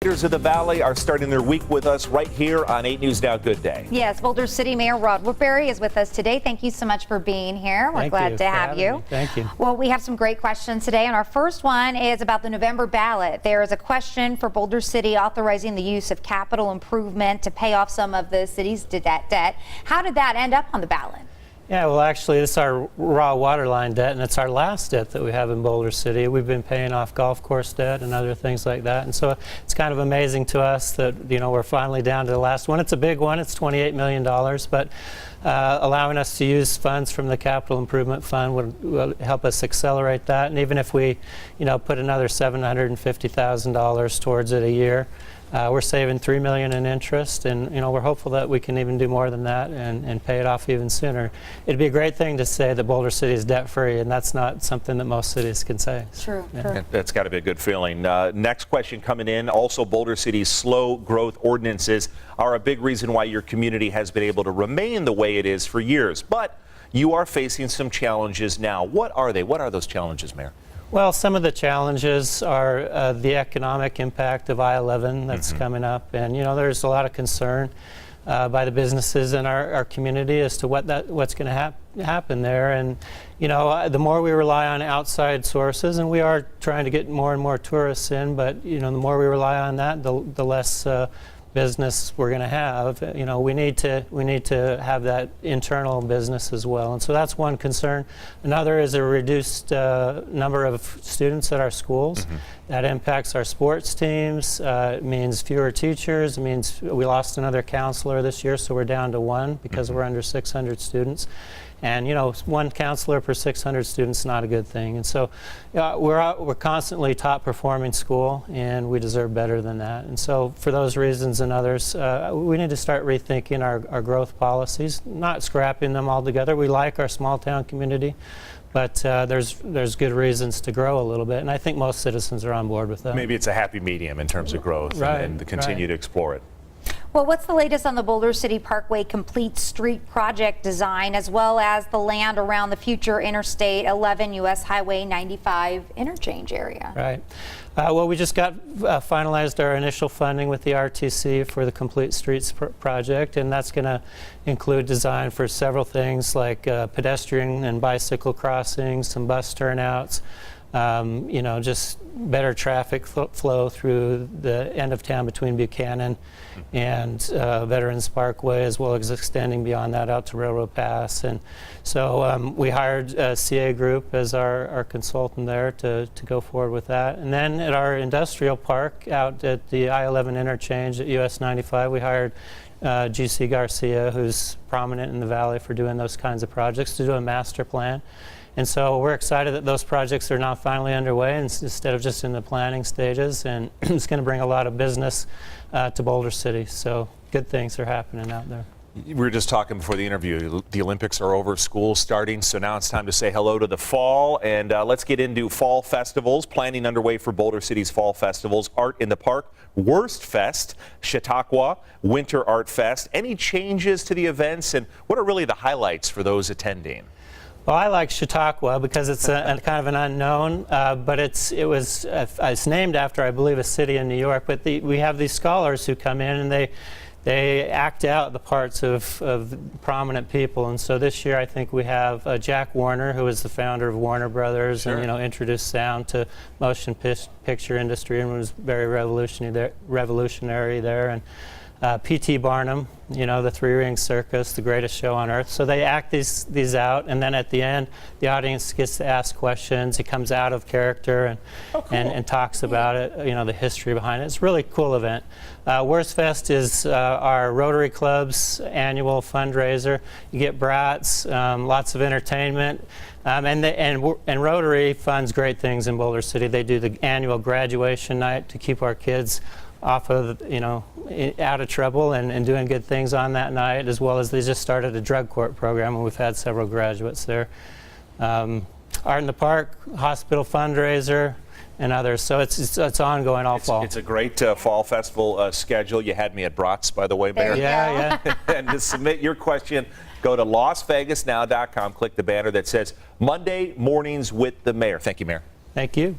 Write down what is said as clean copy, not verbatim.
leaders of the Valley are starting their week with us right here on 8 News Now Good Day. Yes, Boulder City Mayor Rod Woodbury is with us today. Thank you so much for being here. We're glad to have you. Thank you. Well, we have some great questions today, and our first one is about the November ballot. There is a question for Boulder City authorizing the use of capital improvement to pay off some of the city's debt. How did that end up on the ballot? Yeah, well, actually, this is our raw water line debt, and it's our last debt that we have in Boulder City. We've been paying off golf course debt and other things like that, and so it's kind of amazing to us that, you know, we're finally down to the last one. It's a big one. It's $28 million, but allowing us to use funds from the Capital Improvement Fund will help us accelerate that, and even if we, you know, put another $750,000 towards it a year, we're saving $3 million in interest, and you know, we're hopeful that we can even do more than that and pay it off even sooner. It'd be a great thing to say that Boulder City is debt-free, and that's not something that most cities can say. True. That's got to be a good feeling. Next question coming in. Also, Boulder City's slow growth ordinances are a big reason why your community has been able to remain the way it is for years. But you are facing some challenges now. What are they? What are those challenges, Mayor? Well, some of the challenges are the economic impact of I-11 that's coming up, and you know, there's a lot of concern by the businesses in our community as to what's going to happen there. And you know, the more we rely on outside sources, and we are trying to get more and more tourists in, but you know, the more we rely on that, the less business we're going to have. You know, we need to have that internal business as well, and so that's one concern. Another is a reduced number of students at our schools. That impacts our sports teams. It means fewer teachers. It means we lost another counselor this year, so we're down to one because we're under 600 students. And you know, one counselor per 600 students is not a good thing. And so we're constantly top performing school, and we deserve better than that. And so for those reasons and others, we need to start rethinking our growth policies, not scrapping them altogether. We like our small town community, but there's good reasons to grow a little bit, and I think most citizens are on board with that. Maybe it's a happy medium in terms of growth, and continue to explore it. Well, what's the latest on the Boulder City Parkway complete street project design, as well as the land around the future Interstate 11 U.S. Highway 95 interchange area? Right. Well, we just got finalized our initial funding with the RTC for the complete streets project, and that's going to include design for several things like pedestrian and bicycle crossings, some bus turnouts, you know, just better traffic flow through the end of town between Buchanan and Veterans Parkway, as well as extending beyond that out to Railroad Pass. And so we hired CA Group as our consultant there to go forward with that. And then at our industrial park out at the I-11 interchange at US 95, we hired GC Garcia, who's prominent in the Valley for doing those kinds of projects, to do a master plan. And so we're excited that those projects are now finally underway instead of just in the planning stages, and it's going to bring a lot of business to Boulder City. So good things are happening out there. We were just talking before the interview. The Olympics are over, school's starting, so now it's time to say hello to the fall, and let's get into fall festivals. Planning underway for Boulder City's fall festivals: Art in the Park, Worst Fest, Chautauqua, Winter Art Fest. Any changes to the events, and what are really the highlights for those attending? Well, I like Chautauqua because it's a kind of an unknown, but it's named after, I believe, a city in New York. But we have these scholars who come in and they act out the parts of prominent people. And so this year, I think we have Jack Warner, who is the founder of Warner Brothers, and you know, introduced sound to motion picture industry and was very revolutionary there. And P.T. Barnum, you know, the Three-Ring Circus, the greatest show on earth. So they act these out, and then at the end, the audience gets to ask questions. He comes out of character and talks about it, you know, the history behind it. It's a really cool event. Worst Fest is our Rotary Club's annual fundraiser. You get brats, lots of entertainment, and Rotary funds great things in Boulder City. They do the annual graduation night to keep our kids off of, you know, out of trouble and doing good things on that night, as well as they just started a drug court program, and we've had several graduates there. Art in the Park, hospital fundraiser, and others. So it's ongoing all fall. It's a great fall festival schedule. You had me at Brats, by the way, Mayor. Yeah. And to submit your question, go to LasVegasNow.com, click the banner that says Monday Mornings with the Mayor. Thank you, Mayor. Thank you.